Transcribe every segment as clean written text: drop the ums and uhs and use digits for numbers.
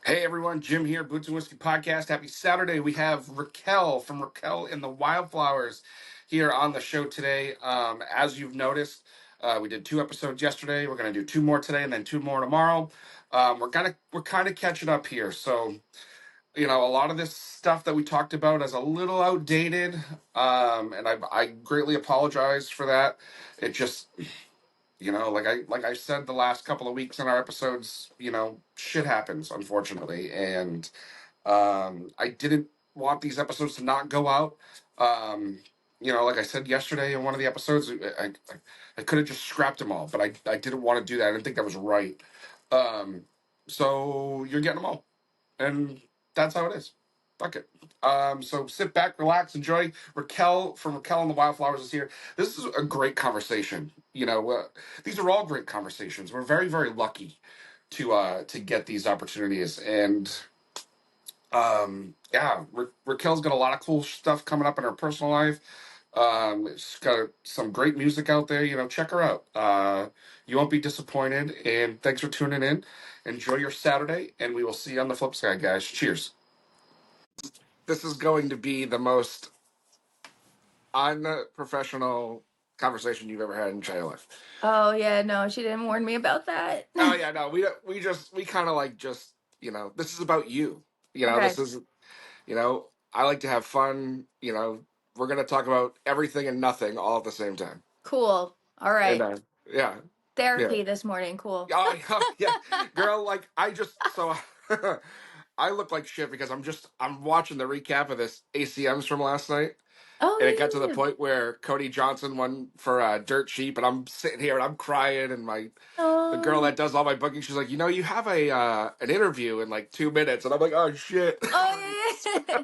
Hey everyone, Jim here, Boots and Whiskey Podcast. Happy Saturday. We have Raquel from Raquel and the Wildflowers here on the show today. As you've noticed, we did 2 episodes yesterday. We're gonna do 2 more today and then 2 more tomorrow. We're kind of catching up here. So, a lot of this stuff that we talked about is a little outdated. And I greatly apologize for that. It just like I said the last couple of weeks in our episodes, shit happens, unfortunately. And I didn't want these episodes to not go out. Like I said yesterday in one of the episodes, I could have just scrapped them all, but I didn't want to do that. I didn't think that was right. Um, so you're getting them all, and that's how it is. Fuck it. So sit back, relax, enjoy. Raquel from Raquel and the Wildflowers is here. This is a great conversation. These are all great conversations. We're very, very lucky to get these opportunities, and yeah, Raquel's got a lot of cool stuff coming up in her personal life. She's got some great music out there. Check her out. You won't be disappointed. And thanks for tuning in. Enjoy your Saturday, and we will see you on the flip side, guys. Cheers. This is going to be the most unprofessional conversation you've ever had in your life. Oh yeah, no, she didn't warn me about that. Oh yeah, no, we kind of like just this is about you. Okay, This is I like to have fun. We're gonna talk about everything and nothing all at the same time. cool. All And right. yeah, yeah, Therapy this morning. Cool. oh yeah, girl. Like I just so I look like shit because I'm watching the recap of this ACMs from last night, and it got to Oh the yeah. point where Cody Johnson won for Dirt Cheap, and I'm sitting here and I'm crying, and the girl Oh. that does all my booking, she's like, you have an interview in like 2 minutes, and I'm like, oh shit. Oh yeah.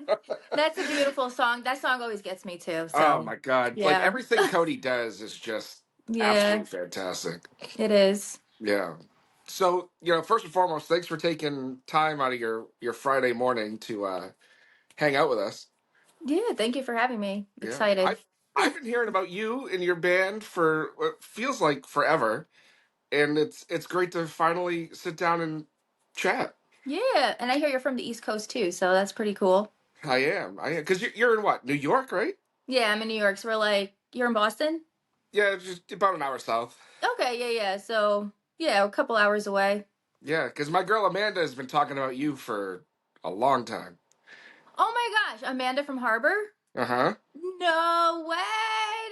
That's a beautiful song. That song always gets me too. Oh So my god! Like yeah. everything Cody does is just Yeah, absolutely fantastic. it is. Yeah. So first and foremost, thanks for taking time out of your Friday morning to hang out with us. Yeah, thank you for having me. Yeah, Excited. I've been hearing about you and your band for what feels like forever, and it's great to finally sit down and chat. Yeah, and I hear you're from the East Coast too, so that's pretty cool. I am, because you're in what, New York, right? Yeah, I'm in New York, so we're like, you're in Boston? Yeah, just about an hour south. Okay, yeah. So yeah, a couple hours away. Yeah, because my girl Amanda has been talking about you for a long time. Oh my gosh, Amanda from Harbor? Uh huh. No way!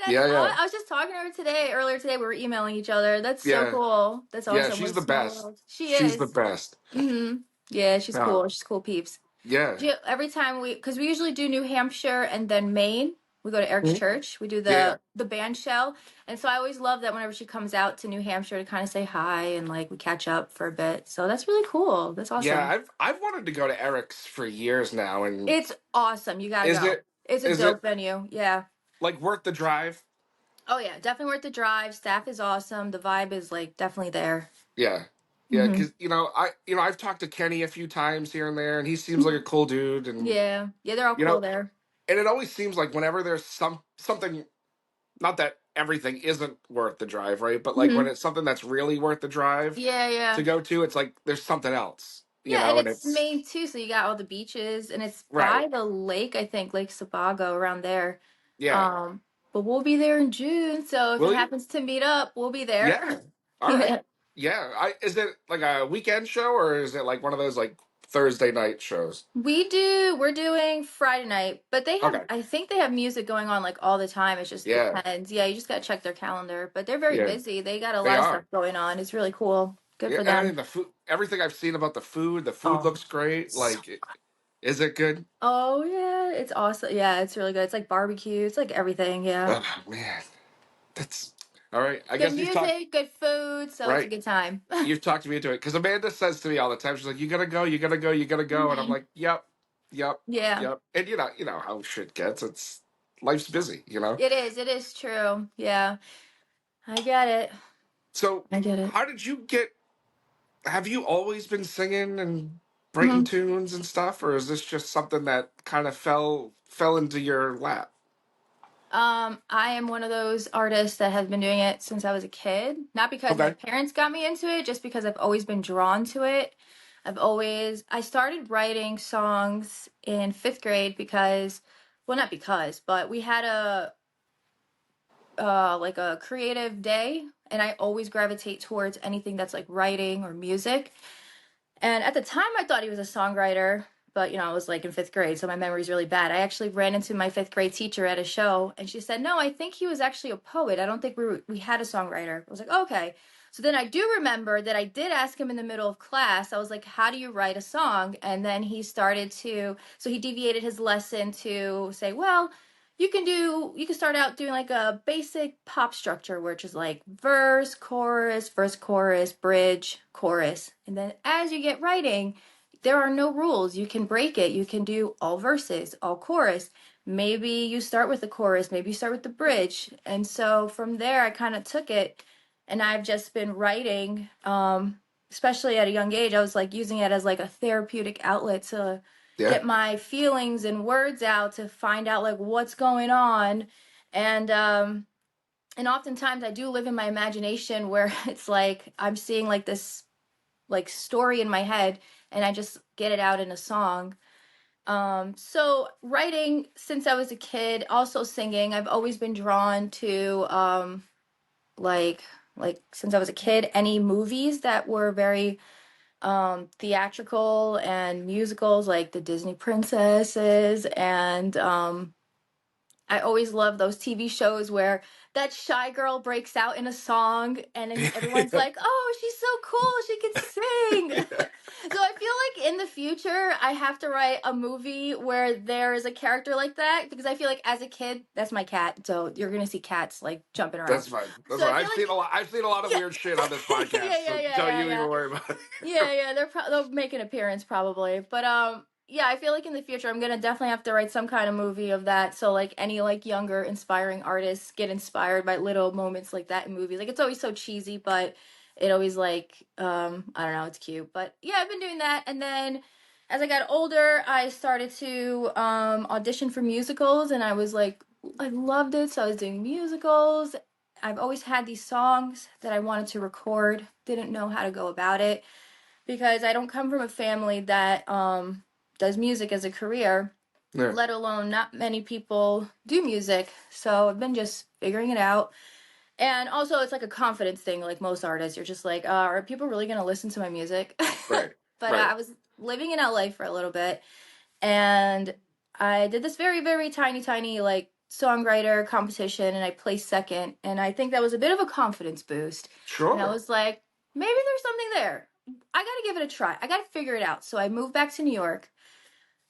That's Yeah, yeah, I was just talking to her earlier today. We were emailing each other. That's so yeah, cool. That's yeah. awesome. What She's a the small best. world. She She's the is. best. Yeah, she's Yeah, cool. She's cool peeps. yeah, Every time because we usually do New Hampshire and then Maine. We go to Eric's mhm, church. We do yeah, the band shell, and so I always love that whenever she comes out to New Hampshire to kind of say hi and like we catch up for a bit. So that's really cool. That's yeah. awesome. I've wanted to go to Eric's for years now, and It's awesome. You gotta is go. it It's a is it dope venue. Yeah. like worth the drive? Oh yeah, definitely worth the drive. Staff is awesome. The vibe is like definitely there. Yeah, yeah. hmm Because I've talked to Kenny a few times here and there, and he seems like a cool dude, and Yeah, yeah, they're all you cool know, there. and it always seems like whenever there's something, not that everything isn't worth the drive, right? But like when hmm it's something that's really worth the drive Yeah, to yeah, go to, it's like there's something else, yeah, and and it's it's Maine too, so you got all the beaches, and it's right. by the lake. I think Lake Sebago around there. Yeah. Um, but we'll be there in June, so if it Will you? happens to meet up, we'll be there. Yeah. All right. Yeah. Yeah. Is it like a weekend show or is it like one of those like Thursday night shows? We're doing Friday night, but Okay. I think they have music going on like all the time. It just Yeah. depends. Yeah, you just gotta check their calendar, but they're very Yeah. busy. They got a They lot of stuff are. going on. It's really cool. Good Yeah. for And I mean them. the food. Everything I've seen about the food Oh, looks great. so Like, is it good? oh yeah, it's awesome. Yeah, it's really good. It's like barbecue. It's like everything. Yeah, Oh man, that's all right. I good guess you've talked music, good food. So it's a right. good time. You've talked me into it because Amanda says to me all the time. She's like, "You gotta go. You gotta go. You gotta go." And I'm hmm like, "Yep, yep, Yeah, yep." And you know how shit gets. It's life's busy. You know. it is. It is true. Yeah, I get it. So, I get it. how did you get? Have you always been singing and writing Mhm. tunes and stuff, or is this just something that kind of fell into your lap? I am one of those artists that has been doing it since I was a kid. Not because my Okay. parents got me into it, just because I've always been drawn to it. I started writing songs in 5th grade because, well, not because, but we had like a creative day, and I always gravitate towards anything that's like writing or music. And at the time, I thought he was a songwriter, but I was like in 5th grade, so my memory's really bad. I actually ran into my 5th grade teacher at a show, and she said, "No, I think he was actually a poet. I don't think we had a songwriter." I was like, "Okay." So then I do remember that I did ask him in the middle of class. I was like, "How do you write a song?" And then he started to, so he deviated his lesson to say, "Well, you can start out doing like a basic pop structure, which is like verse, chorus, bridge, chorus. And then as you get writing, there are no rules. You can break it. You can do all verses, all chorus. Maybe you start with the chorus, maybe you start with the bridge." And so from there, I kind of took it, and I've just been writing, especially at a young age. I was like using it as like a therapeutic outlet to Yeah. get my feelings and words out, to find out like what's going on. And oftentimes I do live in my imagination where it's like I'm seeing like this like story in my head, and I just get it out in a song. So writing since I was a kid, also singing. I've always been drawn to like since I was a kid, any movies that were very theatrical and musicals, like the Disney princesses. And I always love those TV shows where that shy girl breaks out in a song, and then everyone's like, "Oh, she's so cool, she can sing." Yeah. So I feel like in the future I have to write a movie where there is a character like that, because I feel like as a kid, that's my cat. So you're gonna see cats like jumping around. That's fine. That's So fine. I feel I've seen like a lot. I've seen a lot of yeah. weird shit on this podcast, Yeah, so yeah, yeah, don't yeah, you even yeah. worry about it. Yeah, they'll make an appearance probably. But yeah, I feel like in the future I'm gonna definitely have to write some kind of movie of that. So like any like younger inspiring artists get inspired by little moments like that in movies. Like it's always so cheesy, but it always like I don't know, it's cute. But yeah, I've been doing that. And then as I got older, I started to audition for musicals, and I was like, I loved it. So I was doing musicals. I've always had these songs that I wanted to record, didn't know how to go about it, because I don't come from a family that does music as a career, Yeah. let alone not many people do music. So I've been just figuring it out. And also, it's like a confidence thing, like most artists. You're just like, are people really going to listen to my music? Right. But Right. I was living in LA for a little bit, and I did this very, very tiny, like songwriter competition, and I placed second. And I think that was a bit of a confidence boost. And I Sure. was like, maybe there's something there. I got to give it a try. I got to figure it out. So I moved back to New York.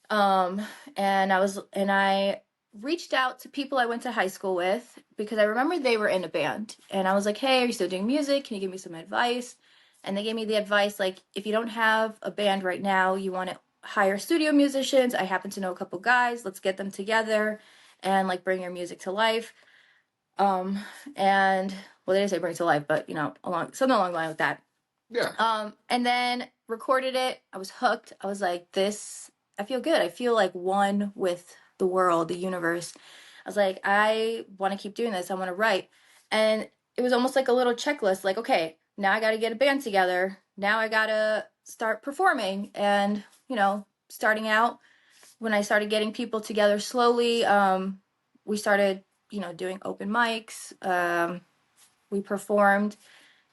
Um, and I reached out to people I went to high school with, because I remember they were in a band. And I was like, "Hey, are you still doing music? Can you give me some advice?" And they gave me the advice, like, if you don't have a band right now, you want to hire studio musicians. I happen to know a couple guys. Let's get them together and like bring your music to life. Um, and well, they didn't say bring it to life, but along something along the line with that. Yeah. And then recorded it. I was hooked. I was like, this, I feel good. I feel like one with the world, the universe. I was like, I want to keep doing this. I want to write. And it was almost like a little checklist, like, okay, now I got to get a band together. Now I got to start performing. And, starting out, when I started getting people together slowly, we started, doing open mics. We performed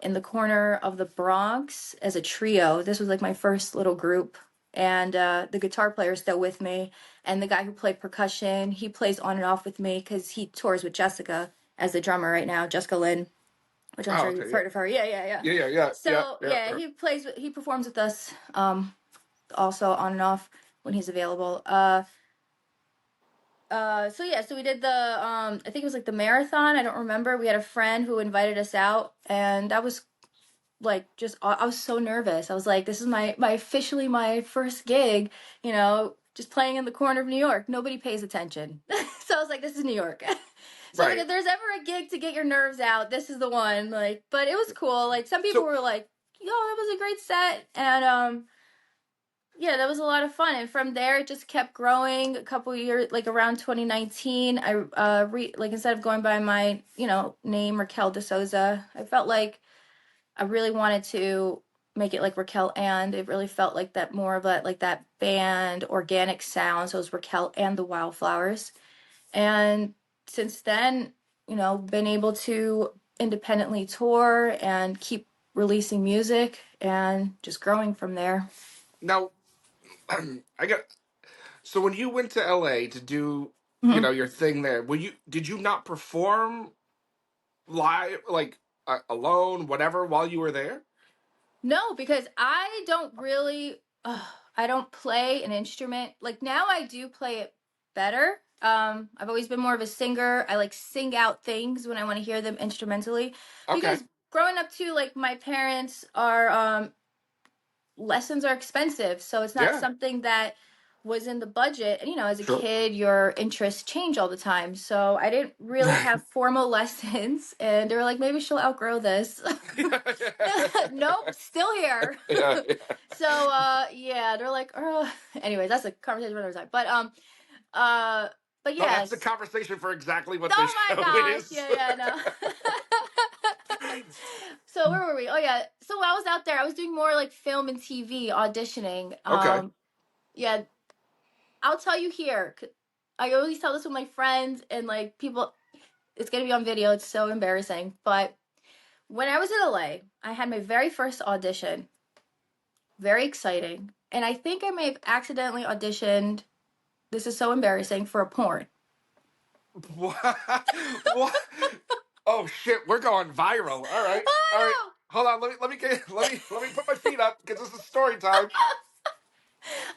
in the corner of the Bronx as a trio. This was like my first little group. And the guitar player is still with me. And the guy who played percussion, he plays on and off with me because he tours with Jessica as the drummer right now, Jessica Lynn, which I'm Oh, sure okay. you've Yeah. heard of her. Yeah, yeah, yeah. Yeah. Yeah. Yeah. Yeah. So Yeah. yeah, he performs with us also on and off when he's available. So we did the I think it was like the marathon. I don't remember. We had a friend who invited us out, and that was like just I was so nervous. I was like, this is my officially my first gig, just playing in the corner of New York. Nobody pays attention. So I was like, this is New York. So like Right. if there's ever a gig to get your nerves out, this is the one. Like, but it was cool. Like some people So were like, yo, that was a great set. And yeah, that was a lot of fun. And from there it just kept growing. A couple years, like around 2019, I like instead of going by my, name Raquel de Souza, I felt like I really wanted to make it like Raquel and. It really felt like that more of a like that band organic sound. So it was Raquel and the Wildflowers. And since then, been able to independently tour and keep releasing music and just growing from there. Now, I got. So when you went to LA to do, Mhm. your thing there, did you not perform live, like alone, whatever, while you were there? No, because I don't really, I don't play an instrument. Like now I do play it better. I've always been more of a singer. I like sing out things when I want to hear them instrumentally Okay. because growing up too, like my parents are, lessons are expensive. So it's not Yeah. something that was in the budget. And, as a Sure. kid, your interests change all the time. So I didn't really have formal lessons. And they were like, maybe she'll outgrow this. Nope, still here. Yeah. So yeah, they're like, oh. Anyways, that's a conversation for another time. Uh but No, that's the yes. conversation for exactly what this Oh my show gosh. is. Yeah, no. So where were we? Oh yeah. So while I was out there, I was doing more like film and TV auditioning. Okay. Yeah, I'll tell you here. I always tell this with my friends and like people. It's gonna be on video. It's so embarrassing. But when I was in LA, I had my very first audition. Very exciting. And I think I may have accidentally auditioned. This is so embarrassing for a porn. What? What? Oh shit, we're going viral. All right. All right. I Hold on. Let me put my feet up because this is story time.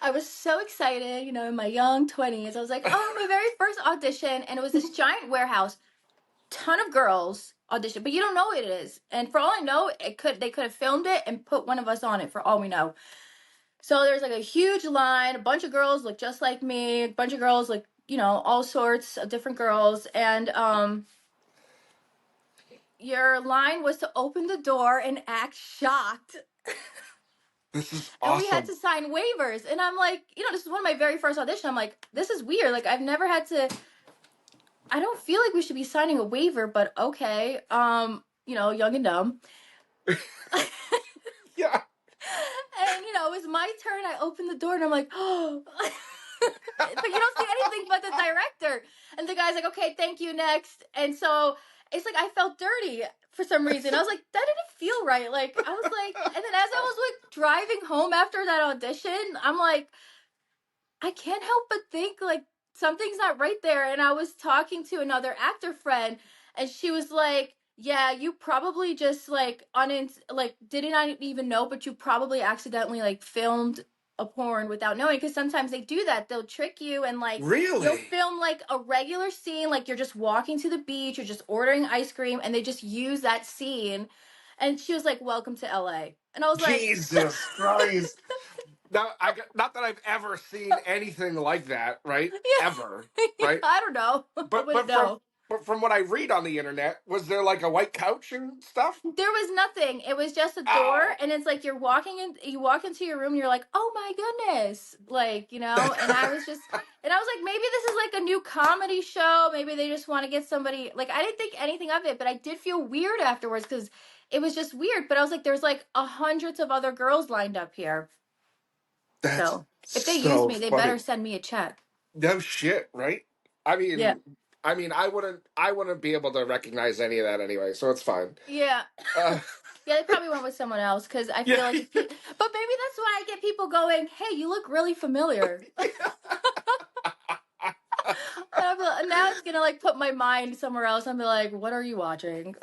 I was so excited, in my young 20s. I was like, oh, my very first audition. And it was this giant warehouse, ton of girls audition, but you don't know what it is. And for all I know, they could have filmed it and put one of us on it for all we know. So there's like a huge line, a bunch of girls look just like me, a bunch of girls like, all sorts of different girls. And your line was to open the door and act shocked. This is And we had awesome. to sign waivers. And I'm like, this is one of my very first auditions. I'm like, this is weird. Like I've never had to. I don't feel like we should be signing a waiver, but okay. Young and dumb. Yeah. And it was my turn. I opened the door and I'm like, oh. But you don't see anything but the director. And the guy's like, okay, thank you, next. And so it's like I felt dirty for some reason. I was like, that didn't feel right. Like I was like, and then as I was like driving home after that audition, I'm like, I can't help but think like something's not right there. And I was talking to another actor friend, and she was like, "Yeah, you probably just like did not even know, but you probably accidentally like filmed a porn without knowing, because sometimes they do that. They'll trick you and like you'll Really? film like a regular scene, like you're just walking to the beach, you're just ordering ice cream, and they just use that scene." And she was like, "Welcome to LA," and I was like, Jesus Christ. Now, not that I've ever seen anything like that, right? Ever, "Yeah, right? I don't know, I But wouldn't but from know." but from what I read on the internet, was there like a white couch and stuff? There was nothing. It was just a door, Oh, and it's like you walk into your room, and you're like, "Oh my goodness!" Like, And I was like, maybe this is like a new comedy show. Maybe they just want to get somebody. Like, I didn't think anything of it, but I did feel weird afterwards because it was just weird. But I was like, there's like hundreds of other girls lined up here. that's So if they use so me, they funny. better send me a check. No shit, right? I Yeah. mean, I wouldn't be able to recognize any of that anyway, so it's fine. Yeah. Uh, Yeah, they probably went with someone else because I yeah. feel like but maybe that's why I get people going, "Hey, you look really familiar." Now it's gonna like put my mind somewhere else. I'm like, "What are you watching?"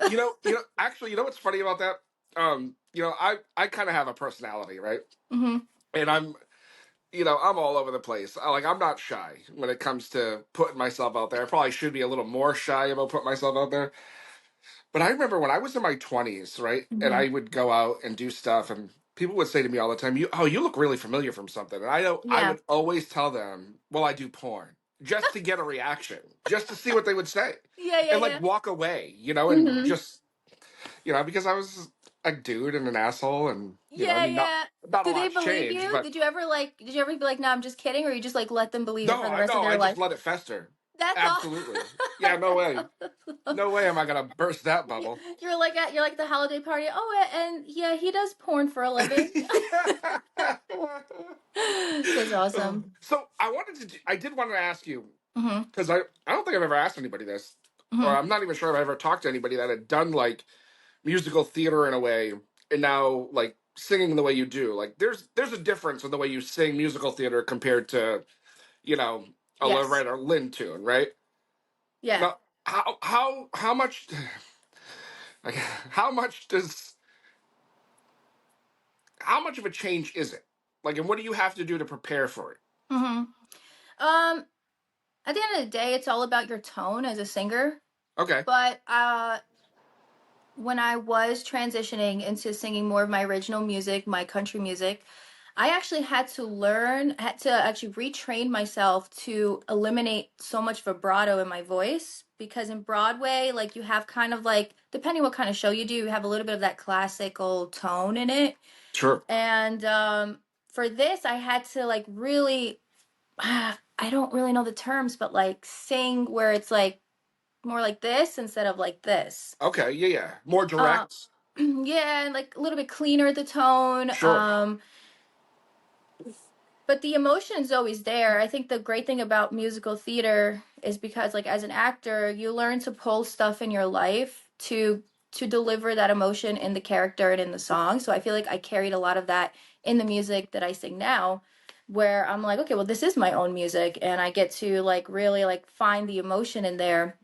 Actually, what's funny about that? I kind of have a personality, right? Hmm. And I'm all over the place. I'm not shy when it comes to putting myself out there. I probably should be a little more shy about putting myself out there. But I remember when I was in my 20s, right? And Hmm. I would go out and do stuff, and people would say to me all the time, you look really familiar from something." And I Yeah. would always tell them, "Well, I do porn." Just to get a reaction, just to see what they would say. Yeah. Yeah. And like Yeah. walk away, and Hmm. just because I was a dude and an asshole, and I Yeah. mean, Yeah. not a Did they lot's believe changed, you? but Did you ever be like, "No, I'm just kidding," or you just like let them believe it no, for the I rest of no, their I just life? let it fester. That's Absolutely. Yeah, no way. all. No way am I gonna burst that bubble. You're like the holiday party. Oh, and yeah, he does porn for a living. That's awesome. So I did want to ask you, Mhm. because I don't think I've ever asked anybody this, or Mhm. I'm not even sure if I ever talked to anybody that had done like musical theater in a way, and now like singing the way you do. Like there's a difference in the way you sing musical theater compared to, you know, a Yes. Loretta Lynn tune, right? Yeah. Now, how much like, how much does how much of a change is it? Like, and what do you have to do to prepare for it? Mhm. Um at the end of the day, it's all about your tone as a singer. Okay, But when I was transitioning into singing more of my original music, my country music, I actually had to actually retrain myself to eliminate so much vibrato in my voice because in Broadway, like you have kind of like, depending what kind of show you do, you have a little bit of that classical tone in it. sure. And for this, I had to like really, I don't really know the terms, but like sing where it's like more like this instead of like this. Okay, yeah, yeah. More Uh, direct. yeah, and like a little bit cleaner the tone. Sure. But the emotion is always there. I think the great thing about musical theater is because like as an actor, you learn to pull stuff in your life to deliver that emotion in the character and in the song. So I feel like I carried a lot of that in the music that I sing now where I'm like, okay, well this is my own music and I get to like really like find the emotion in there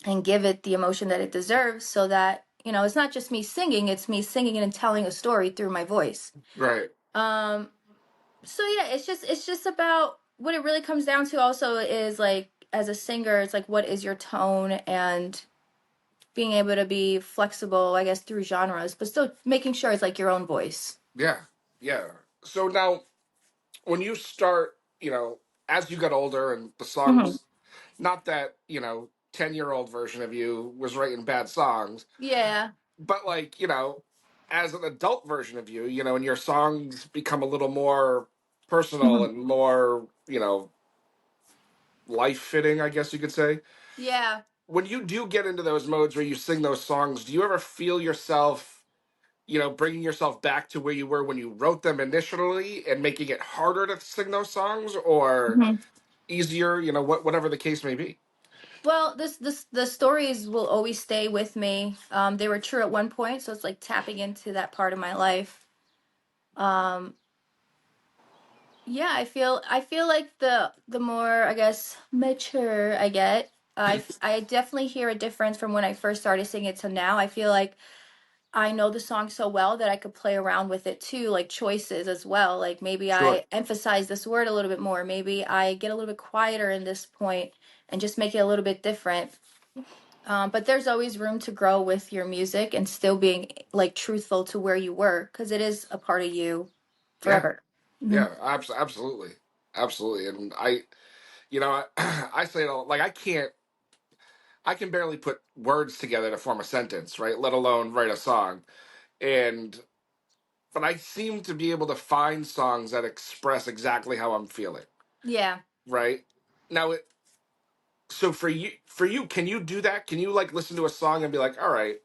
and give it the emotion that it deserves so that, you know, it's not just me singing, it's me singing and telling a story through my voice. Right. Um so yeah, it's just about what it really comes down to also is like as a singer, it's like what is your tone and being able to be flexible, I guess, through genres, but still making sure it's like your own voice. Yeah. Yeah. So now, when you start, as you got older and the Hmm. songs, not that, 10-year-old version of you was writing bad songs, Yeah. but like, as an adult version of you, and your songs become a little more personal Hmm. and more, life fitting, I guess you could say. Yeah. When you do get into those modes where you sing those songs, do you ever feel yourself, bringing yourself back to where you were when you wrote them initially and making it harder to sing those songs or Hmm. easier, whatever the case may be? Well, this the stories will always stay with me. They were true at one point, so it's like tapping into that part of my life. Um, yeah, I feel like the more I guess mature I get, I definitely hear a difference from when I first started singing it to now. I feel like I know the song so well that I could play around with it too, like choices as well. Like maybe Sure. I emphasize this word a little bit more. Maybe I get a little bit quieter in this point and just make it a little bit different. But there's always room to grow with your music and still being like truthful to where you were because it is a part of you Yeah. forever. Hmm. Yeah. Absolutely. Absolutely. And I say it all, like, I can barely put words together to form a sentence, right? Let alone write a song. And, but I seem to be able to find songs that express exactly how I'm feeling, Yeah. right? Now, so for you, can you do that? Can you like listen to a song and be like, all right,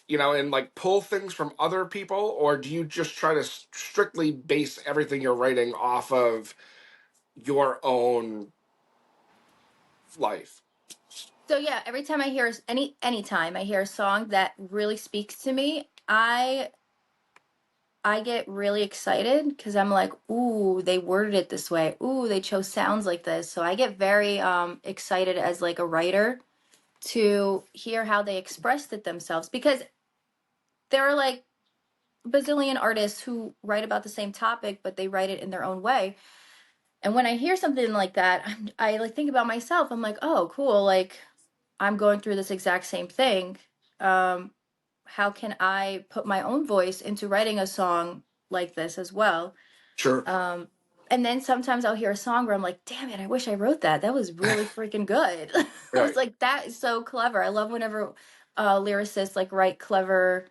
and like pull things from other people, or do you just try to strictly base everything you're writing off of your own life? So yeah, every time I hear anytime I hear a song that really speaks to me, I get really excited because I'm like, ooh, they worded it this way. Ooh, they chose sounds like this. So I get very excited as like a writer to hear how they expressed it themselves because there are like bazillion artists who write about the same topic, but they write it in their own way. And when I hear something like that, I like think about myself. I'm like, oh, cool. Like I'm going through this exact same thing. Um, how can I put my own voice into writing a song like this as well? Sure. Um, and then sometimes I'll hear a song where I'm like, damn it, I wish I wrote that. That was really freaking good. I was Right. like, that is so clever. I love whenever lyricists like write clever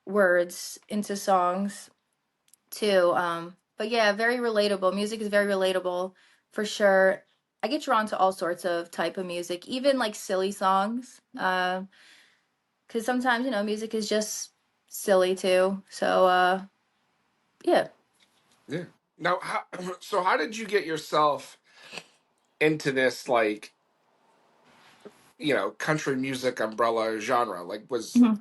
words into songs too. But yeah, very relatable. Music is very relatable for sure. I get drawn to all sorts of type of music, even like silly songs. Because sometimes, music is just silly too. So, yeah. Yeah. Now, so how did you get yourself into this, like, country music umbrella genre? Like, Mhm.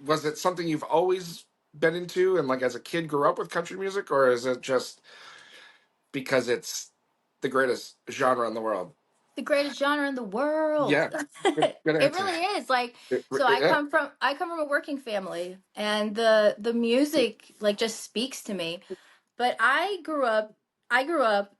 was it something you've always been into, and like as a kid grew up with country music, or is it just because it's the greatest genre in the world? The greatest genre in the world. Yeah. Good It answer. really is. Like, so Yeah. I come from a working family, and the music like just speaks to me. But I grew up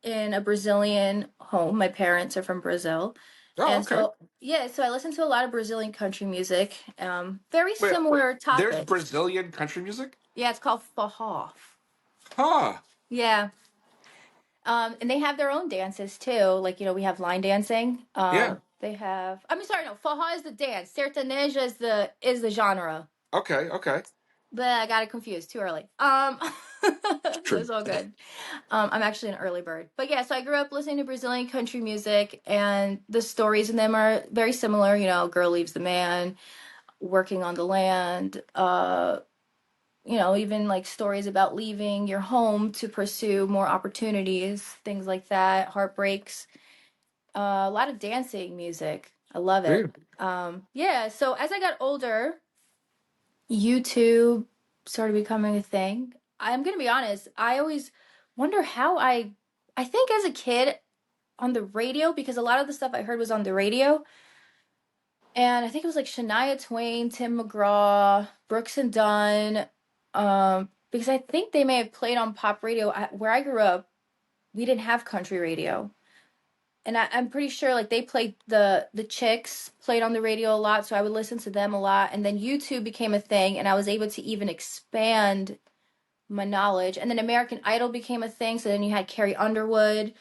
in a Brazilian home. My parents are from Brazil. Oh, And okay. so yeah, so I listen to a lot of Brazilian country music. Very Wait. similar There's topics. Brazilian country music? Yeah, it's called forró. Huh. Yeah. And they have their own dances too. Like, we have line dancing. Yeah. They have, I mean, sorry, no, forró is the dance. Sertaneja is the genre. Okay. Okay. But I got it confused too early. True. It's all good. I'm actually an early bird. But yeah, so I grew up listening to Brazilian country music, and the stories in them are very similar. Girl leaves the man, working on the land. Even like stories about leaving your home to pursue more opportunities, things like that, heartbreaks. A lot of dancing music. I love Yeah. it. Yeah, so as I got older, YouTube started becoming a thing. I'm gonna be honest, I always wonder how I think as a kid on the radio, because a lot of the stuff I heard was on the radio, and I think it was like Shania Twain, Tim McGraw, Brooks and Dunn, because I think they may have played on pop radio. Where I grew up, we didn't have country radio. And I'm pretty sure like they played the Chicks played on the radio a lot, so I would listen to them a lot. And then YouTube became a thing, and I was able to even expand my knowledge. And then American Idol became a thing, so then you had Carrie Underwood,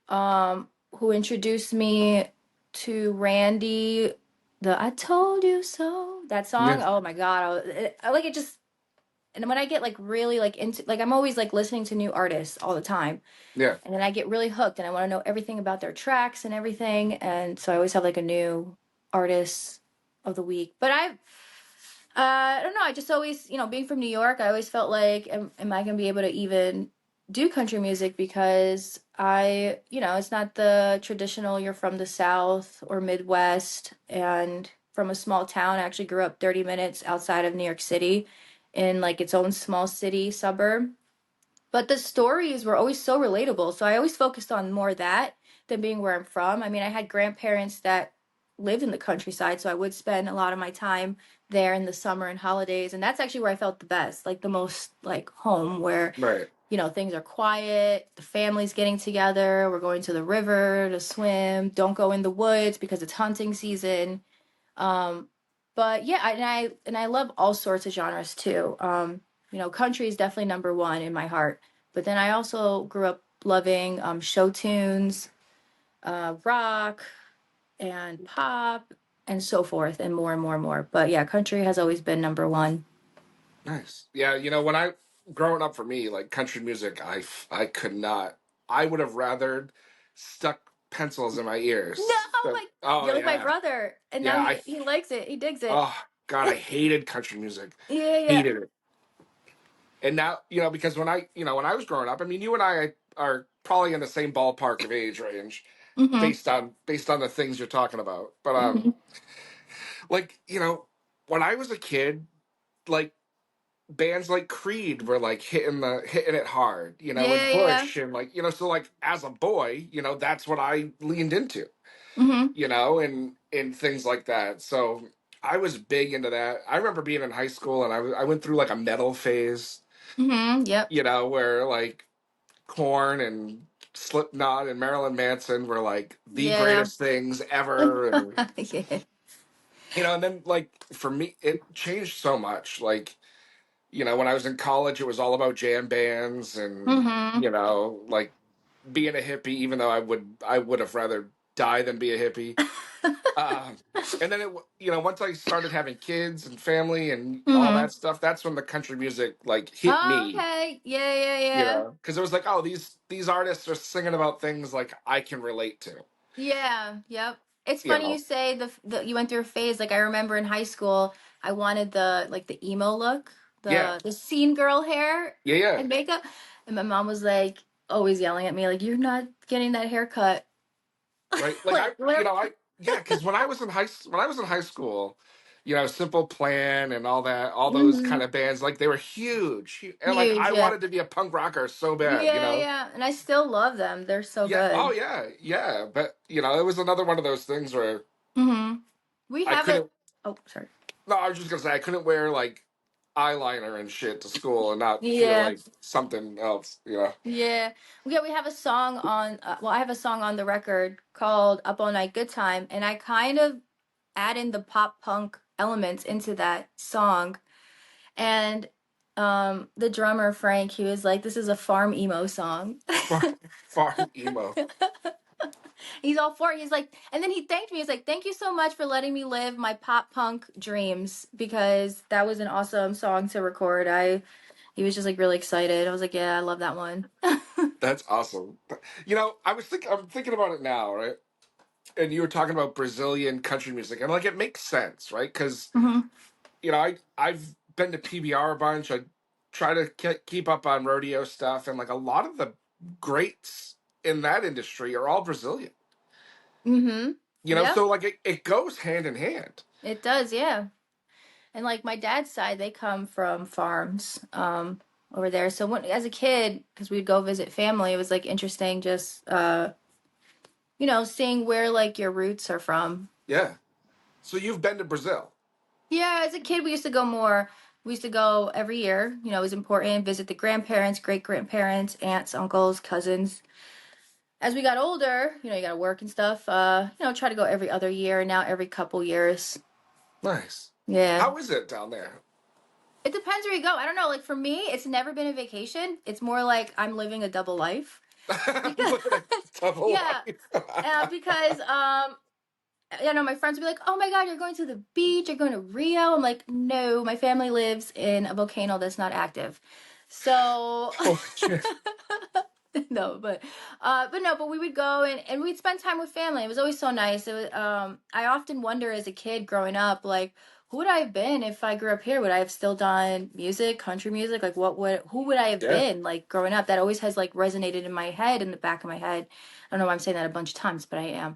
who introduced me to Randy, the "I Told You So" that Yeah. song. Oh my God, I like it just. And when I get like really like into like I'm always like listening to new artists all the time. Yeah. And then I get really hooked and I want to know everything about their tracks and everything. And so I always have like a new artist of the week. But I don't know. I just always, being from New York, I always felt like, am I going to be able to even do country music? Because it's not the traditional, you're from the South or Midwest and from a small town. I actually grew up 30 minutes outside of New York City in like its own small city suburb. But the stories were always so relatable. So I always focused on more that than being where I'm from. I mean, I had grandparents that lived in the countryside, so I would spend a lot of my time there in the summer and holidays. And that's actually where I felt the best, like the most like home where, Right. things are quiet, the family's getting together, we're going to the river to swim, don't go in the woods because it's hunting season. Um, but yeah, and I love all sorts of genres too. Country is definitely number one in my heart. But then I also grew up loving show tunes, rock, and pop, and so forth, and more and more and more. But yeah, country has always been number one. Nice. Yeah, when I growing up for me, like country music, I could not. I would have rather stuck pencils in my No, ears. my Oh you're like my yeah. brother, and now Yeah, he likes it. He digs it. oh God, I hated country music. Yeah, yeah. Hated it. And now, because when I was growing up, I mean, you and I are probably in the same ballpark of age range Mhm. based on the things you're talking about. But Mhm. like, when I was a kid, like bands like Creed were like hitting it hard, and Yeah, yeah. Bush and like, so like as a boy, that's what I leaned into, Mhm. and things like that. So I was big into that. I remember being in high school and I went through like a metal phase, Mhm. Yep. where like Korn and Slipknot and Marilyn Manson were like the Yeah. greatest things ever, and Yeah. and then like for me it changed so much. Like, when I was in college, it was all about jam bands and, Mhm. like being a hippie, even though I would have rather die than be a hippie. Um, and then once I started having kids and family and all Mhm. that stuff, that's when the country music like hit Oh, me, okay. Yeah, yeah, because it was like, oh, these artists are singing about things like I can relate to. Yeah, yep. It's You funny you know. say the you went through a phase. Like I remember in high school, I wanted the like the emo look, Yeah. the scene girl hair Yeah. Yeah. and makeup, and my mom was like always yelling at me like, "You're not getting that haircut." Right. Like Like whatever. yeah, because when I was in high school, Simple Plan and all that, all those kind Hmm. of bands, like they were huge, and like Huge, I yeah, wanted to be a punk rocker so bad, yeah, yeah. And I still love them. They're so Yeah. Oh good. yeah. Yeah. But it was another one of those things where Hmm. We I have a. couldn't. Oh, sorry. No, I was just gonna say I couldn't wear like eyeliner and shit to school and not feel Yeah. like something else. Yeah, we have a song on. Well, I have a song on the record called "Up All Night Good Time," and I kind of add in the pop punk elements into that song. And the drummer Frank, he was like, "This is a farm emo song." Farm emo. He's all for it. He's like, and then he thanked me. He's like, "Thank you so much for letting me live my pop punk dreams because that was an awesome song to record." He was just like really excited. I was like, "Yeah, I love that one." That's awesome. I'm thinking about it now, right? And you were talking about Brazilian country music, and like it makes sense, right? Because Hmm. I've been to PBR a bunch. I try to keep up on rodeo stuff, and like a lot of the greats in that industry are all Brazilian. Hmm. Yep. So like it goes hand in hand. It does, yeah. And like my dad's side, they come from farms over there. So when as a kid, because we'd go visit family, it was like interesting just seeing where like your roots are from. Yeah. So you've been to Brazil. Yeah, as a kid we used to go more. We used to go every year. It was important, visit the grandparents, great grandparents, aunts, uncles, cousins. As we got older, you gotta work and stuff, try to go every other year, now every couple years. Nice. Yeah. How is it down there? It depends where you go. I don't know. Like for me, it's never been a vacation. It's more like I'm living a double life because Living a double yeah, life. because my friends would be like, "Oh my God, you're going to the beach. You're going to Rio." I'm like, "No, my family lives in a volcano that's not active." So Holy shit. no, but we would go and we'd spend time with family. It was always so nice. It was, I often wonder as a kid growing up, like, who would I have been if I grew up here? Would I have still done music, country music? Like, who would I have Yeah. been like growing up? That always has like resonated in my head, in the back of my head. I don't know why I'm saying that a bunch of times, but I am.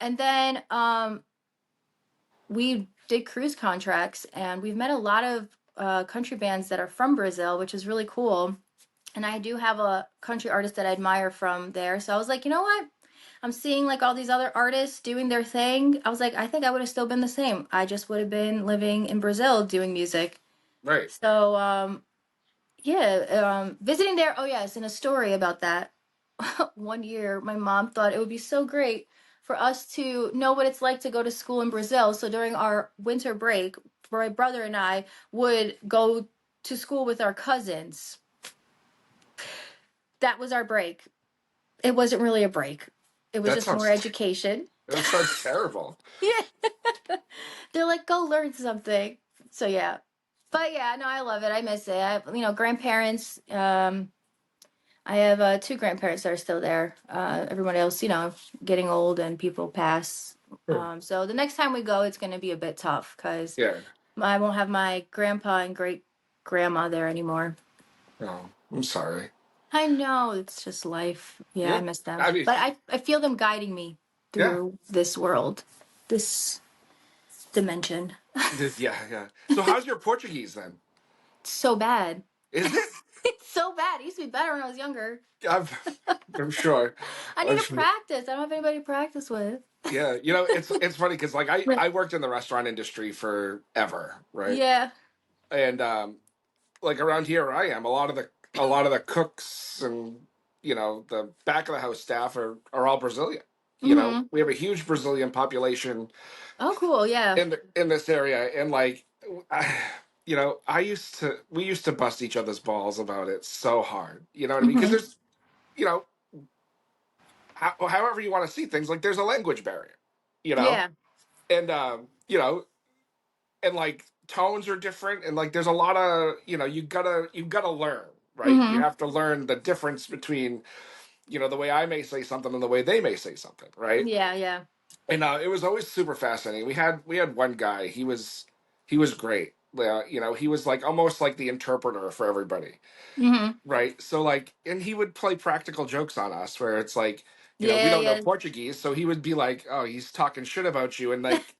And then we did cruise contracts, and we've met a lot of country bands that are from Brazil, which is really cool. And I do have a country artist that I admire from there. So I was like, you know what? I'm seeing like all these other artists doing their thing. I was like, I think I would have still been the same. I just would have been living in Brazil doing music. Right. So yeah, visiting there. Oh yes, and a story about that. One year, my mom thought it would be so great for us to know what it's like to go to school in Brazil. So during our winter break, my brother and I would go to school with our cousins. That was our break. It wasn't really a break. It was That just more sounds education. that sounds terrible. Yeah. They're like, go learn something. So yeah. But yeah, no, I love it. I miss it. I have, grandparents. I have two grandparents that are still there. Everyone else, getting old and people pass. Sure. So the next time we go, it's going to be a bit tough because Yeah. I won't have my grandpa and great grandma there anymore. No, I'm sorry. I know it's just life. Yeah, I Yeah. miss them. I mean, But I feel them guiding me yeah. through this world, this dimension. Yeah, yeah. So how's your Portuguese then? So bad. Is it? It's so bad. It used to be better when I was younger. I'm, I'm sure. I need I'm to sure. practice. I don't have anybody to practice with. Yeah, it's funny because like I But I worked in the restaurant industry forever, right? yeah. And like around here where I am, a lot of the cooks and the back of the house staff are all Brazilian. Mm-hmm. We have a huge Brazilian population Oh, cool. Yeah. in this area, and like I, we used to bust each other's balls about it so hard. You know what I mean? Because Mm-hmm. there's you know however you want to see things, like there's a language barrier, you know, Yeah. and and like tones are different, and like there's a lot of you gotta learn, right? You Mm-hmm. have to learn the difference between the way I may say something and the way they may say something, right? Yeah, yeah. And it was always super fascinating. We had one guy. He was great. He was like almost like the interpreter for everybody, Mm-hmm. right? So like, and he would play practical jokes on us, where it's like, we Yeah, don't know yeah. Portuguese, so he would be like, "Oh, he's talking shit about you," and like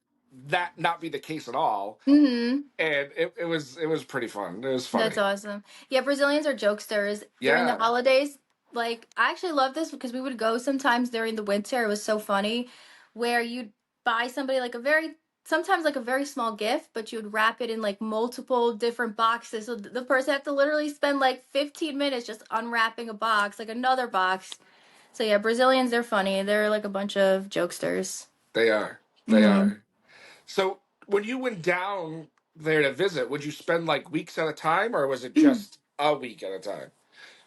that not be the case at all. Mm-hmm. And it was pretty fun. It was That's funny. awesome. Yeah, Brazilians are jokesters during the Yeah, holidays. Like, I actually love this because we would go sometimes during the winter. It was so funny where you'd buy somebody like sometimes like a very small gift, but you would wrap it in like multiple different boxes. So the person had to literally spend like 15 minutes just unwrapping a box, like another box. So yeah, Brazilians, they're funny. They're like a bunch of jokesters. they are. They Hmm. are. So when you went down there to visit, would you spend like weeks at a time, or was it just a week at a time?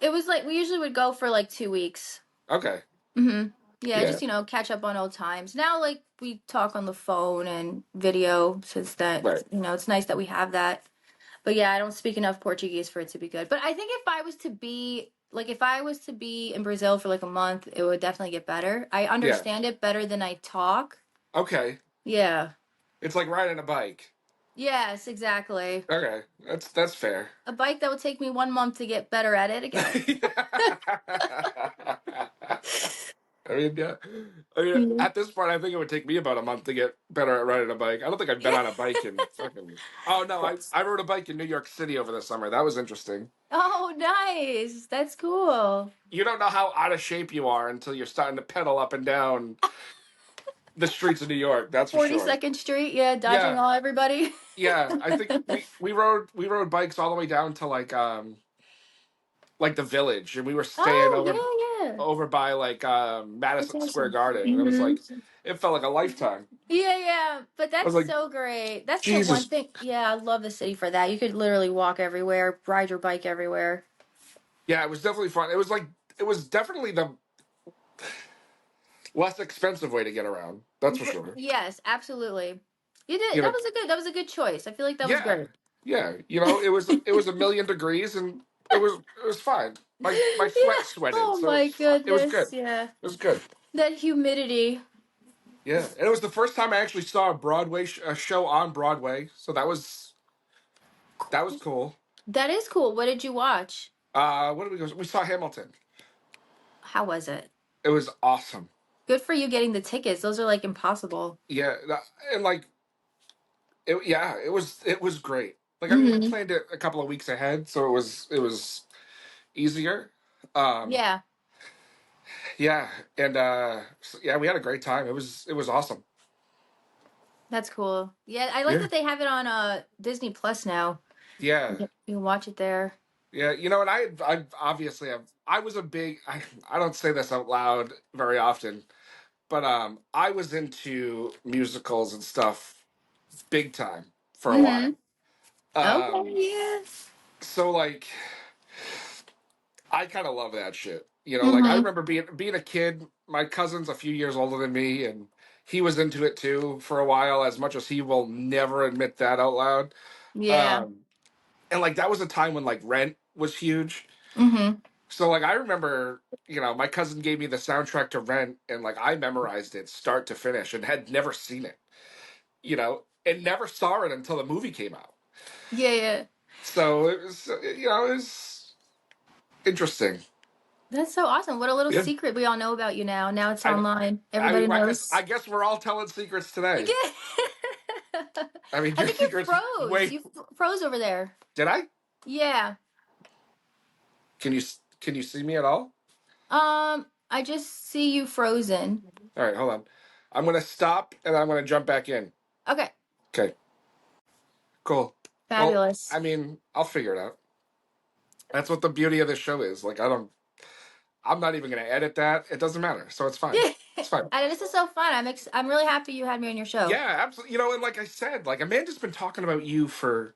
It was like we usually would go for like 2 weeks. Okay. Hmm. Yeah, Yeah. just catch up on old times. Now, like we talk on the phone and video, since that Right. it's nice that we have that. But yeah, I don't speak enough Portuguese for it to be good. But I think if I was to be in Brazil for like a month, it would definitely get better. I Yeah. understand it better than I talk. Okay. Yeah. It's like riding a bike. Yes, exactly. Okay. That's fair. A bike that would take me 1 month to get better at it again. I mean, yeah. I mean, Mhm. at this point, I think it would take me about a month to get better at riding a bike. I don't think I've been Yeah. on a bike in fucking. Oh no, I rode a bike in New York City over the summer. That was interesting. Oh, nice. That's cool. You don't know how out of shape you are until you're starting to pedal up and down the streets of New York. That's for sure. 42nd Street, yeah, dodging Yeah, all everybody. yeah. I think we rode bikes all the way down to like the Village, and we were staying Oh, over yeah, yeah. over by like That's Madison Square awesome. Garden, and it was Hmm. like it felt like a lifetime. Yeah, yeah. But I was that's like, so great. That's the one Jesus. thing. Yeah, I love the city for that. You could literally walk everywhere, ride your bike everywhere. Yeah, it was definitely fun. It was definitely the less expensive way to get around. That's for sure. Yes, absolutely. You did. You That know, was a good choice. I feel like that was yeah, great. yeah. It was a million degrees, and it was fine. My Yeah. sweat sweated, Oh so it my was fine. It was good. goodness. Yeah. It was good. That humidity. Yeah, and it was the first time I actually saw a show on Broadway, so that was cool. That is cool. What did you watch? What did we go? We saw Hamilton. How was it? It was awesome. Good for you getting the tickets. Those are like impossible. Yeah, and like yeah, it was great. Like I mean, we Hmm. planned it a couple of weeks ahead, so it was easier. Um, Yeah, yeah, and yeah, we had a great time. It was awesome. that's cool. Yeah, I like Yeah, that they have it on Disney Plus now. yeah, You can watch it there. yeah. And I obviously I was a big I don't say this out loud very often, but I was into musicals and stuff big time for a Hmm. while. Okay, Um, yeah. so like I kind of love that shit. Like I Hmm. remember being a kid. My cousin's a few years older than me, and he was into it too for a while. As much as he will never admit that out loud. Yeah. Um, and like that was a time when like Rent was huge. Hmm. So like I remember, my cousin gave me the soundtrack to Rent, and like I memorized it start to finish, and had never seen it. And never saw it until the movie came out. Yeah, yeah. So it was interesting. That's so awesome. What a little Yeah. secret we all know about you now. Now it's I online. I Everybody mean, I guess knows. I guess we're all telling secrets today. Yeah. I mean, I your think you secrets. froze. Wait, You froze over there. did I? Yeah. Can you see me at all? I just see you frozen. All right, hold on. I'm gonna stop and I'm gonna jump back in. Okay. Okay, cool. Well, Fabulous. I mean, I'll figure it out. That's what the beauty of this show is. Like, I'm not even gonna edit that. It doesn't matter. So it's fine. Yeah. It's fine. And this is so fun. I'm really happy you had me on your show. Yeah, absolutely. And like I said, like Amanda's been talking about you for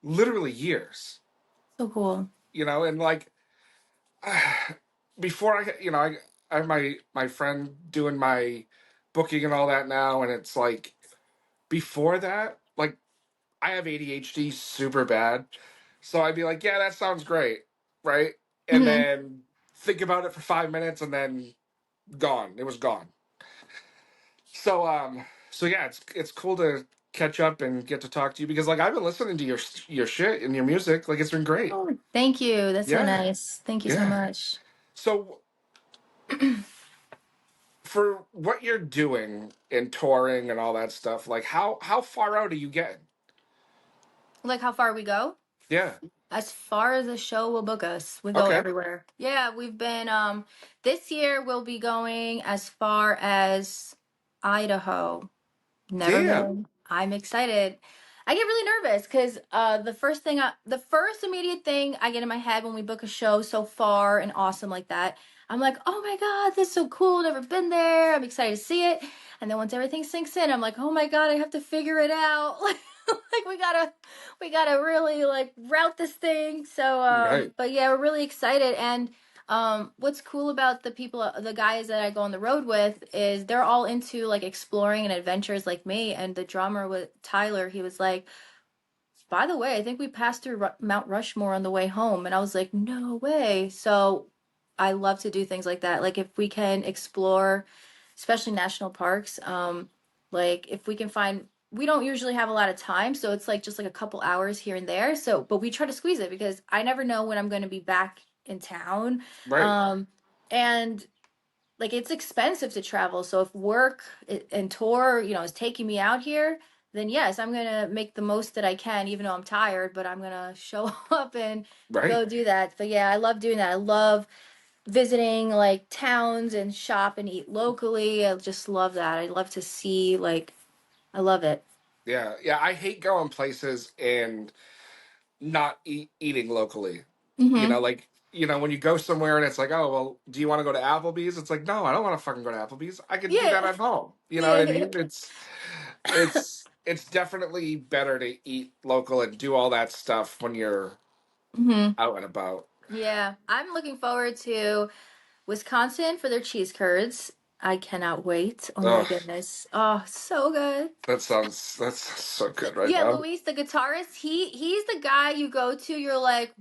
literally years. So cool. And like before I have my friend doing my booking and all that now, and it's like before that, like I have ADHD super bad, so I'd be like, yeah, that sounds great, right? And Hmm. then think about it for 5 minutes, and then gone. It was gone. So so yeah, it's cool to catch up and get to talk to you because like I've been listening to your shit and your music. Like it's been great. Oh, thank you. That's so Yeah, nice. Thank you so yeah. much. So for what you're doing in touring and all that stuff, like how far out are you getting? Like how far we go? Yeah. As far as the show will book us, we go Okay. everywhere. Yeah, we've been this year we'll be going as far as Idaho. Never Damn. been. I'm excited. I get really nervous because the first immediate thing I get in my head when we book a show so far and awesome like that, I'm like, oh my God, this is so cool. Never been there. I'm excited to see it. And then once everything sinks in, I'm like, oh my God, I have to figure it out. Like we gotta really like route this thing. So Right. but yeah, we're really excited. And what's cool about the guys that I go on the road with is they're all into like exploring and adventures like me. And the drummer with Tyler, he was like, by the way, I think we passed through Mount Rushmore on the way home. And I was like, no way. So I love to do things like that. Like if we can explore, especially national parks, like if we can find, we don't usually have a lot of time. So it's like just like a couple hours here and there. So, but we try to squeeze it because I never know when I'm going to be back in town. Right. Um, and like it's expensive to travel. So if work and tour, is taking me out here, then yes, I'm gonna make the most that I can, even though I'm tired. But I'm gonna show up and Right. go do that. But yeah, I love doing that. I love visiting like towns and shop and eat locally. I just love that. I love to see like I love it. Yeah. Yeah. I hate going places and not eating locally. Mm-hmm. Like when you go somewhere and it's like, oh well, do you want to go to Applebee's? It's like, no, I don't want to fucking go to Applebee's. I could do that Yeah. at home. You know what I Yeah. mean? It's definitely better to eat local and do all that stuff when you're Mm-hmm. out and about. Yeah. I'm looking forward to Wisconsin for their cheese curds. I cannot wait. Oh my Oh, goodness. Oh, so good. that's so good right Yeah, now. Luis, the guitarist, he's the guy you go to, you're like,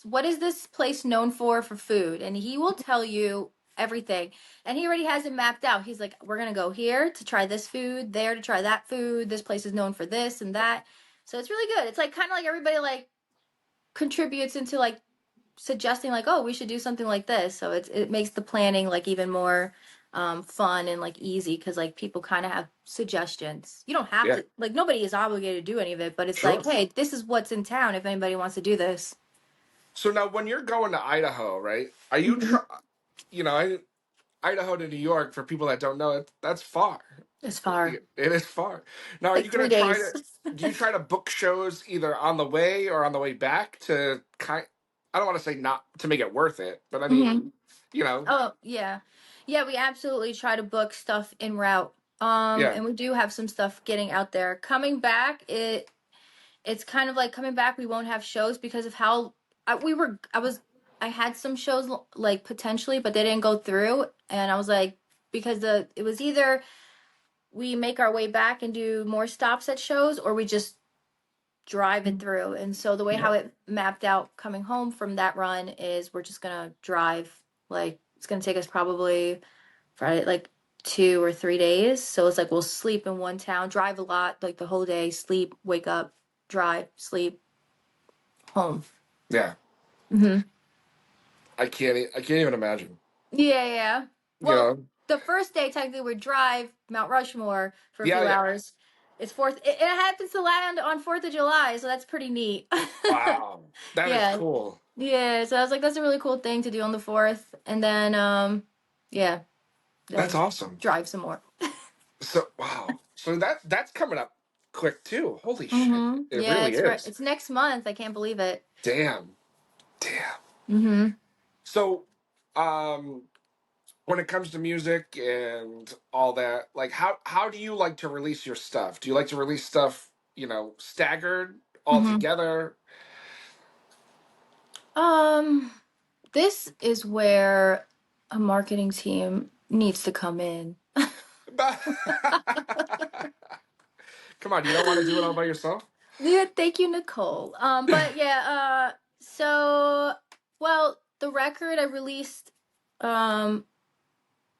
what is this place known for food? And he will tell you everything. And he already has it mapped out. He's like, we're gonna go here to try this food, there to try that food. This place is known for this and that. So it's really good. It's like kind of like everybody like contributes into like suggesting like, oh, we should do something like this. So it makes the planning like even more fun and like easy because like people kind of have suggestions. You don't have Yeah, to like nobody is obligated to do any of it, but it's like, sure. hey, this is what's in town if anybody wants to do this. So now when you're going to Idaho, right? Are you Hmm. you know, I, Idaho to New York, for people that don't know it, that's far. It's far. It is far. Now, are Like you going three to try days. to? Do you try to book shows either on the way or on the way back to kind? I don't want to say not to make it worth it, but I Hmm. mean, you know, Oh yeah. Yeah, we absolutely try to book stuff en route. yeah, And we do have some stuff getting out there. Coming back, it's kind of like coming back we won't have shows because of how I had some shows like potentially but they didn't go through and I was like because it was either we make our way back and do more stops at shows or we just drive it through and so the way yeah, how it mapped out coming home from that run is we're just gonna drive like it's gonna take us probably Friday like 2 or 3 days so it's like we'll sleep in one town drive a lot like the whole day sleep wake up drive sleep home. yeah. Hmm. I can't even imagine. Yeah, yeah. You Well, know, the first day technically we drive Mount Rushmore for a yeah, few yeah. hours. It's fourth. It happens to land on 4th of July, so that's pretty neat. Wow, that is Yeah, cool. yeah. So I was like, that's a really cool thing to do on the fourth, and then yeah, That's then awesome. drive some more. So wow, so that's coming up quick too. Holy shit, Mm-hmm. it Yeah, really it's right. is. It's next month. I can't believe it. Damn, damn. Mm-hmm. So, um, when it comes to music and all that, like how do you like to release your stuff? Do you like to release stuff, staggered all Mm-hmm. together? Um, this is where a marketing team needs to come in. Come on, you don't want to do it all by yourself? Yeah, thank you, Nicole. But yeah, so well, the record I released. um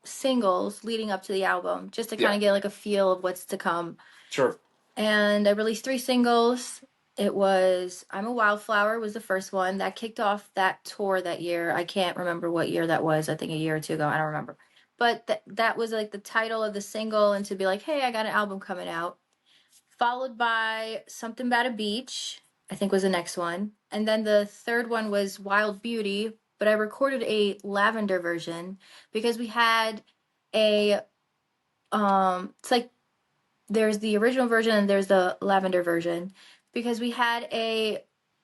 singles leading up to the album just to kind Yeah, of get like a feel of what's to come. sure. And I released 3 singles. It was I'm a Wildflower was the first one that kicked off that tour that year. I can't remember what year that was. I think a year or two ago. I don't remember. But that was like the title of the single, and to be like, hey, I got an album coming out. Followed by Something About a Beach, I think was the next one. And then the third one was Wild Beauty, but I recorded a lavender version because we had a it's like there's the original version and there's the lavender version because we had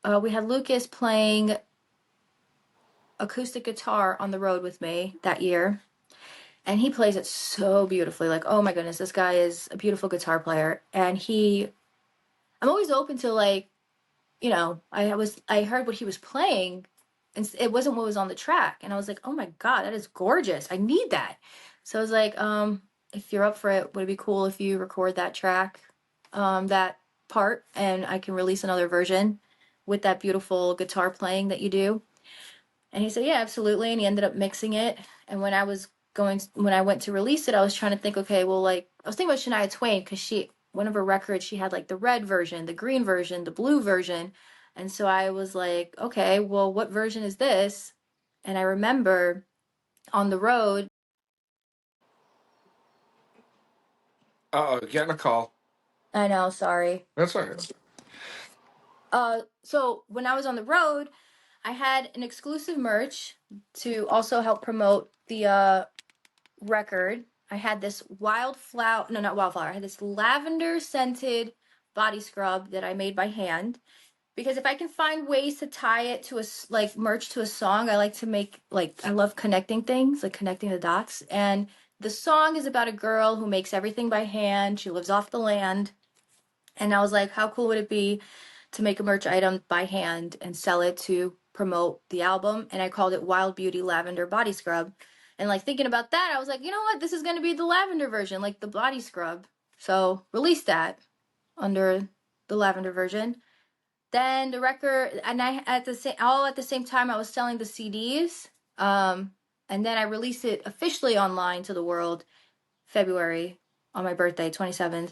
Lucas playing acoustic guitar on the road with me that year, and he plays it so beautifully. Like, oh my goodness, this guy is a beautiful guitar player. And I'm always open to like, I heard what he was playing, and it wasn't what was on the track, and I was like, oh my god, that is gorgeous. I need that. So I was like, if you're up for it, would it be cool if you record that track, that part, and I can release another version with that beautiful guitar playing that you do? And he said, yeah, absolutely. And he ended up mixing it. And when I went to release it, I was trying to think, okay, well, like, I was thinking about Shania Twain because one of her records, she had like the red version, the green version, the blue version. And so I was like, okay, well, what version is this? And I remember on the road, Uh oh, getting a call. I know, sorry. That's all right. So when I was on the road, I had an exclusive merch to also help promote the record. I had this wildflower, no, not wildflower. I had this lavender scented body scrub that I made by hand. Because if I can find ways to tie it to like merch to a song, I like to make, like, I love connecting things, like connecting the dots. And the song is about a girl who makes everything by hand. She lives off the land. And I was like, how cool would it be to make a merch item by hand and sell it to promote the album? And I called it Wild Beauty Lavender Body Scrub. And like thinking about that, I was like, you know what? This is going to be the lavender version, like the body scrub. So release that under the lavender version. Then the record, and I at the same time I was selling the CDs. And then I released it officially online to the world February on my birthday, 27th.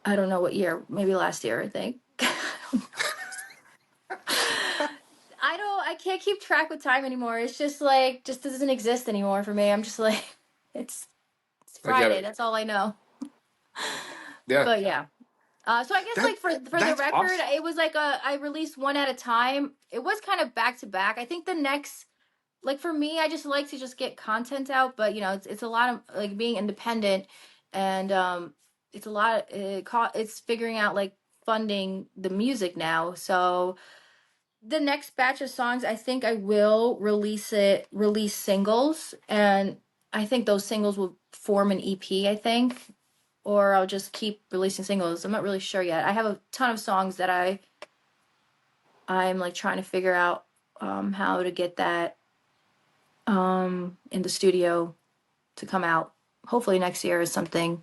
I don't know what year, maybe last year, I think. I can't keep track with time anymore. It's just like, just doesn't exist anymore for me. I'm just like, it's, it's I get Friday. it. That's all I know. Yeah, But yeah. So I guess that like for the that's record, awesome. it was like I released one at a time. It was kind of back to back. I think the next, like for me, I just like to just get content out, but it's a lot of like being independent, and it's a lot. It's figuring out like funding the music now. So the next batch of songs, I think I will release singles, and I think those singles will form an EP, I think, or I'll just keep releasing singles. I'm not really sure yet. I have a ton of songs that I'm like trying to figure out how to get that in the studio to come out. Hopefully next year is something.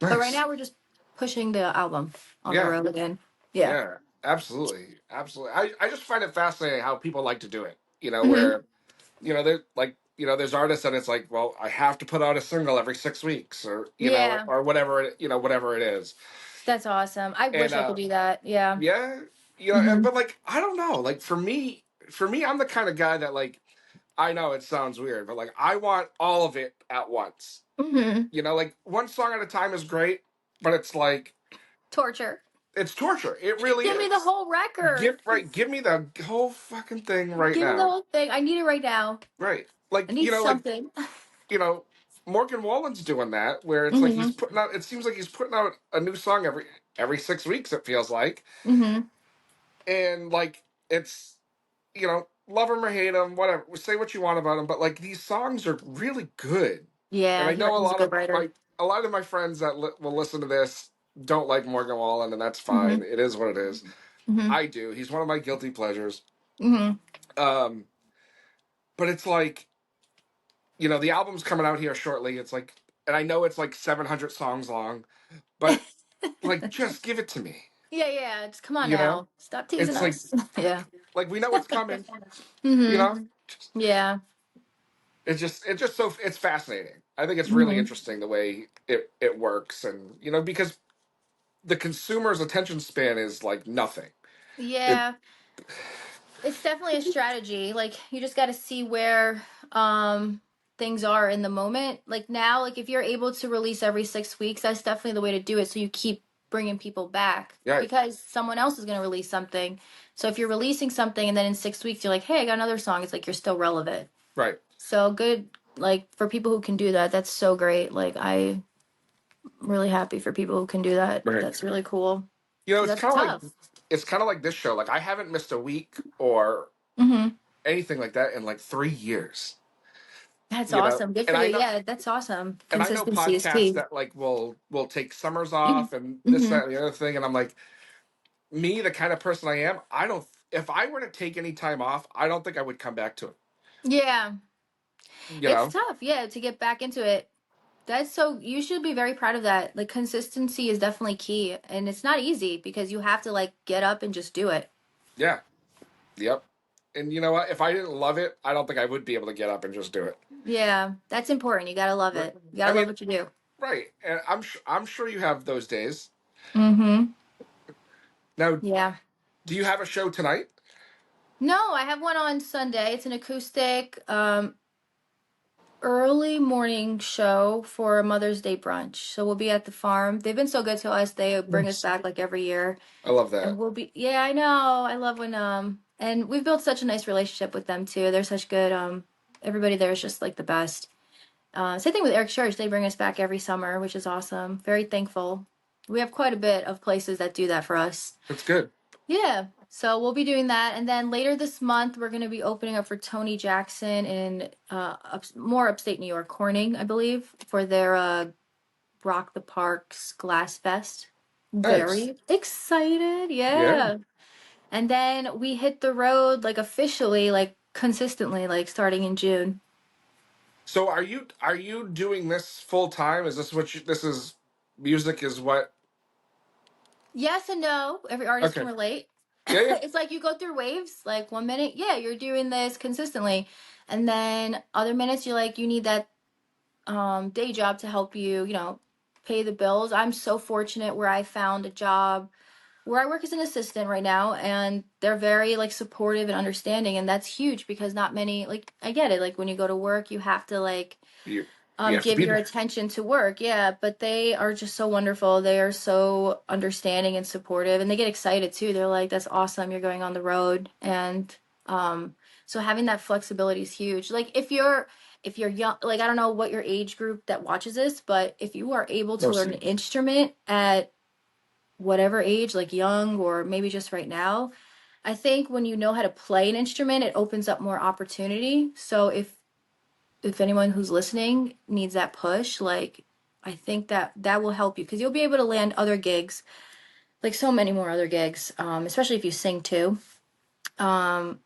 But right Nice. now we're just pushing the album on the Yeah, road again. Yeah. yeah, absolutely, absolutely. I just find it fascinating how people like to do it. Mhm. Where they're like, there's artists and it's like, well, I have to put out a single every 6 weeks, or Yeah. or whatever whatever it is. That's awesome. I And wish I could do that. Yeah. yeah, Mhm. but like, I don't know, like for me, I'm the kind of guy that, like, I know it sounds weird, but like, I want all of it at once. Mhm. Like, one song at a time is great, but it's like, Torture. it's torture. It really Give me the is. whole record. Give me the whole fucking thing right Give me the now. whole thing. I need it right now. Right. I Like, need like, something. you know, Morgan Wallen's doing that, where it's like he's Mhm. putting out. It seems like he's putting out a new song every 6 weeks. It feels like, Mhm. and like, it's, love him or hate him, whatever. Say what you want about him, but like, these songs are really good. And Yeah, I know he's a good writer. a lot of my friends that will listen to this don't like Morgan Wallen, and that's fine. Mhm. It is what it is. Mhm. I do. He's one of my guilty pleasures. Mhm. Um, but it's like, the album's coming out here shortly. It's like, and I know it's like 700 songs long, but like, just give it to me. Yeah, yeah. Just come on You know, now. Stop teasing it's like us. Yeah. like we know it's coming. You Mhm. know. Yeah. It's just so it's fascinating. I think it's really Hmm. interesting the way it works, and because the consumer's attention span is like nothing. It Yeah. It's definitely a strategy. Like you just got to see where um things are in the moment. Like now, like if you're able to release every 6 weeks, that's definitely the way to do it. So you keep bringing people back Right, because someone else is going to release something. So if you're releasing something and then in 6 weeks you're like, hey, I got another song, it's like you're still relevant. right, So good. Like for people who can do that, that's so great. Like I'm really happy for people who can do that. right. That's really cool because It's that's kind of like tough. this show. Like I haven't missed a week or Hmm. anything like that in like 3 years. That's awesome. Good for And you. Yeah, that's awesome. I know Consistency is podcasts key. that like will take summers off and this, Hmm. that, and the other thing, and I'm like, me, the kind of person I am, I don't. If I were to take any time off, I don't think I would come back to it. Yeah, You it's know? tough. Yeah, to get back into it. That's so, you should be very proud of that. Like, consistency is definitely key. And it's not easy because you have to, like, get up and just do it. Yeah. Yep. And you know what? If I didn't love it, I don't think I would be able to get up and just do it. Yeah, that's important. You gotta love Right. it. You I gotta love mean, what you do. right. And I'm sure you have those days. Mm-hmm. Now, Yeah. do you have a show tonight? No, I have one on Sunday. It's an acoustic, early morning show for a Mother's Day brunch. So we'll be at the farm. They've been so good to us. They bring us Yes. back like every year. I love And that. we'll be, yeah, I know. I love when and we've built such a nice relationship with them too. They're such good everybody there is just like the best. Same thing with Eric Church. They bring us back every summer, which is awesome. Very thankful. We have quite a bit of places that do that for us. That's good. Yeah. So we'll be doing that, and then later this month we're going to be opening up for Tony Jackson in more upstate New York, Corning, I believe, for their Rock the Parks Glass Fest. Nice. Very excited. Yeah. Yeah. And then we hit the road like officially, like consistently, like starting in June. So are you doing this full time? Is this what this is? Music is what? Yes and no. Every artist can Okay. relate. Yeah. Yeah. It's like you go through waves. Like 1 minute, yeah, you're doing this consistently. And then other minutes, you're like, you need that day job to help you, pay the bills. I'm so fortunate where I found a job where I work as an assistant right now, and they're very like supportive and understanding, and that's huge because not many, like, I get it, like when you go to work you have to like You have to give be your there. attention to work. Yeah, but they are just so wonderful. They are so understanding and supportive, and they get excited too. They're like, that's awesome, you're going on the road. And so having that flexibility is huge. Like if you're young, like I don't know what your age group that watches this, but if you are able to learn an Mostly. instrument at whatever age, like young or maybe just right now, I think when you know how to play an instrument, it opens up more opportunity. So if anyone who's listening needs that push, like I think that that will help you because you'll be able to land other gigs, like so many more other gigs, especially if you sing too. Um,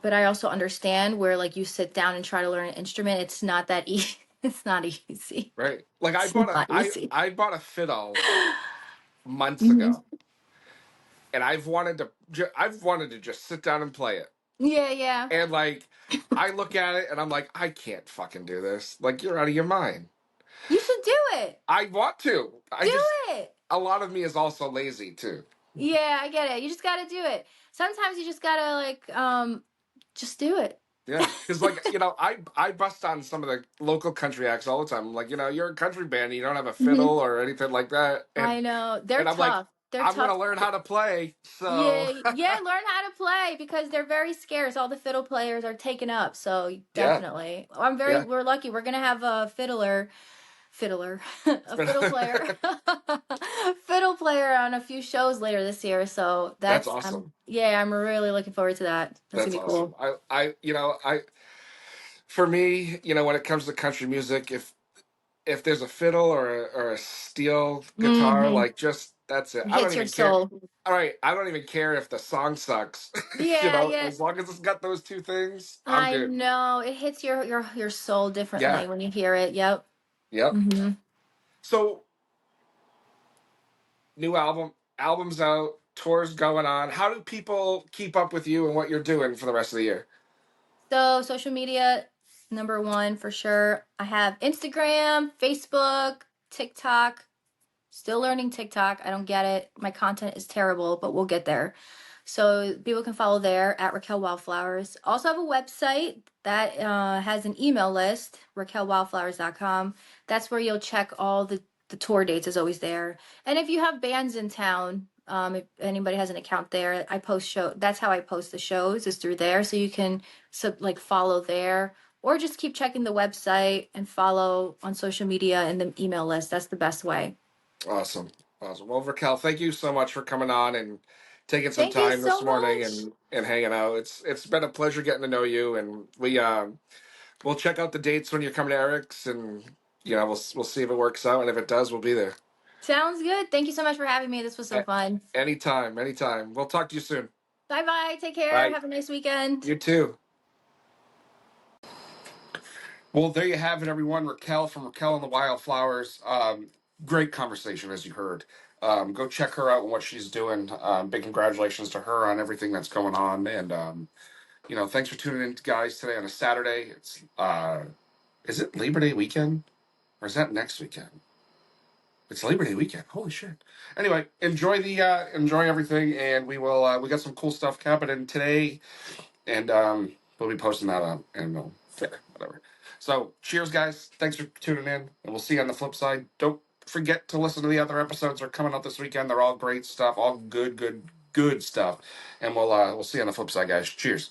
but I also understand where like you sit down and try to learn an instrument, it's not that easy. It's not easy. Right. Like I It's bought a not easy. I bought a fiddle months Hmm. ago, and I've wanted to just sit down and play it. Yeah, yeah. And like I look at it and I'm like, I can't fucking do this. Like you're out of your mind. You should do it. I want to. I Do just it. A lot of me is also lazy too. Yeah, I get it. You just gotta do it. Sometimes you just gotta like just do it. Yeah, because like I bust on some of the local country acts all the time. I'm like, you're a country band, and you don't have a Hmm. fiddle or anything like that, I know. They're and I'm like, tough. They're I'm gonna tough. learn how to play. So Yeah, yeah, learn how to play because they're very scarce. All the fiddle players are taken up, so yeah, definitely. yeah. We're lucky. We're gonna have a fiddler, a fiddle player, fiddle player on a few shows later this year. So That's that's, awesome. yeah, I'm really looking forward to that. That's That's gonna be awesome. cool. I for me, when it comes to country music, if there's a fiddle or a steel guitar, Mm-hmm. like just that's it. It I don't hits your even care. soul. All right, I don't even care if the song sucks. Yeah, yeah. As long as it's got those two things, I'm I good. know. It hits your soul Yeah. differently when you hear it. Yep. Yep. Mm-hmm. So new albums out, tours going on. How do people keep up with you and what you're doing for the rest of the year? So social media, number one for sure. I have Instagram, Facebook, TikTok. Still learning TikTok. I don't get it. My content is terrible, but we'll get there. So people can follow there at Raquel Wildflowers. Also have a website that has an email list, raquelwildflowers.com. That's where you'll check all the tour dates is always there. And if you have bands in town, if anybody has an account there, I post show. That's how I post the shows is through there. So you can like follow there or just keep checking the website and follow on social media and the email list. That's the best way. Awesome. Awesome. Well, Raquel, thank you so much for coming on and taking some Thank you time this so morning much. and hanging out. It's been a pleasure getting to know you, and we'll check out the dates when you're coming to Eric's, and we'll see if it works out, and if it does, we'll be there. Sounds good. Thank you so much for having me. This was so A- fun. Anytime, anytime. We'll talk to you soon. Bye bye. Take care. Bye. Have a nice weekend. You too. Well, there you have it, everyone. Raquel from Raquel and the Wildflowers. Great conversation, as you heard. Go check her out and what she's doing. Big congratulations to her on everything that's going on. And, thanks for tuning in, guys, today on a Saturday. Is it Labor Day weekend? Or is that next weekend? It's Labor Day weekend. Holy shit. Anyway, enjoy everything. And we got some cool stuff happening today. And we'll be posting that on, and whatever. So, cheers, guys. Thanks for tuning in, and we'll see you on the flip side. Don't forget to listen to the other episodes. They're coming out this weekend. They're all great stuff, all good stuff. And we'll see you on the flip side, guys. Cheers.